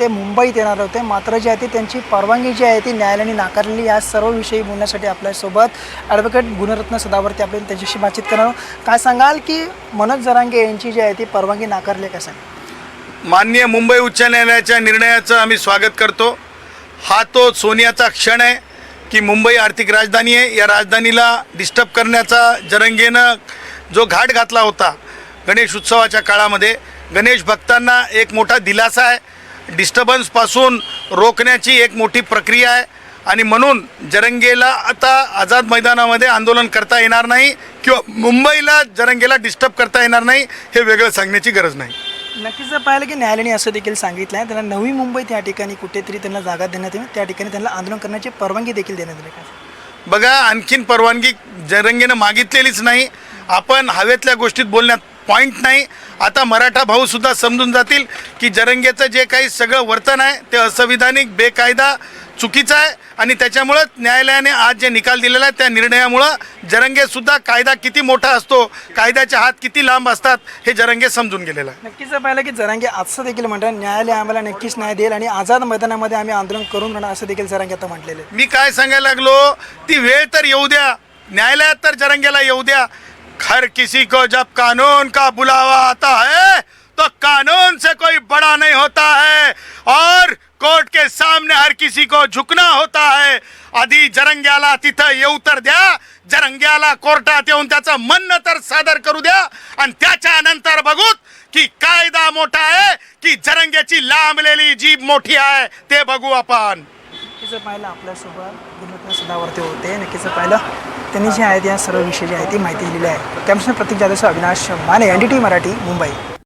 ते मुंबईत येणार होते, मात्र जे आहे ती त्यांची परवानगी जी आहे ती न्यायालयाने नाकारलेली. या सर्व विषयी बोलण्यासाठी आपल्यासोबत ॲडव्होकेट गुणरत्न सदावर्ती आपण त्यांच्याशी बातचीत करणार. काय सांगाल की मनोज जरांगे यांची जी आहे ती परवानगी नाकारली कसं? माननीय मुंबई उच्च न्यायालयाच्या निर्णयाचं आम्ही स्वागत करतो. हा तो सोनियाचा क्षण आहे की मुंबई आर्थिक राजधानी आहे. या राजधानीला डिस्टर्ब करण्याचा जरंगेनं जो घाट घातला होता गणेश उत्सवाच्या काळामध्ये, गणेश भक्तांना एक मोठा दिलासा आहे. डिस्टर्बन्सपासून रोखण्याची एक मोठी प्रक्रिया आहे आणि म्हणून जरंगेला आता आझाद मैदानामध्ये आंदोलन करता येणार नाही किंवा मुंबईला जरंगेला डिस्टर्ब करता येणार नाही हे वेगळं सांगण्याची गरज नाही. नक्कीच पाहिलं की न्यायालयाने असं देखील सांगितलं आहे त्यांना नवी मुंबईत या ठिकाणी कुठेतरी त्यांना जागा देण्यात येईल, त्या ठिकाणी त्यांना आंदोलन करण्याची परवानगी देखील देण्यात येईल का? बघा, आणखीन परवानगी जरंगेनं मागितलेलीच नाही. आपण हवेतल्या गोष्टीत बोलण्यात पॉईंट नाही. आता मराठा भाऊसुद्धा समजून जातील की जरंगेचं जे काही सगळं वर्तन आहे ते असंविधानिक, बेकायदा, चुकीचं आहे आणि त्याच्यामुळं न्यायालयाने आज जे निकाल दिलेला आहे त्या निर्णयामुळं जरंगेसुद्धा कायदा किती मोठा असतो, कायद्याचे हात किती लांब असतात हे जरंगे समजून गेलेलं आहे. नक्कीच पाहिलं की जरांगे असं देखील म्हणतात न्यायालय आम्हाला नक्कीच न्याय देईल आणि आझाद मैदानामध्ये आम्ही आंदोलन करून राहणार असं देखील जरांगे आता म्हटलेलं आहे. मी काय सांगायला लागलो, ती वेळ तर येऊ द्या, न्यायालयात तर जरंगेला येऊ द्या. हर किसी को जब कानून का बुलावा आता है तो कानून से कोई बड़ा नहीं होता है और कोर्ट के सामने हर किसी को झुकना होता है. आधी जरंग्याला तिथं येऊ तर द्या, जरंग्याला कोर्टात येऊन त्याचं म्हणणं तर सादर करू द्या आणि त्याच्यानंतर बघूत की कायदा मोठा आहे की जरंग्याची लांबलेली जीभ मोठी आहे ते बघू आपण. नक्कीच पाहिलं आपल्यासोबत गुणरत्न सदावर्ती होते. नक्कीच पाहिलं त्यांनी जे आहे त्या सर्व विषय जे आहे ती माहिती दिलेली आहे. कॅमेरामॅन प्रतीक जाधव, अविनाश माने, NDTV मराठी, मुंबई.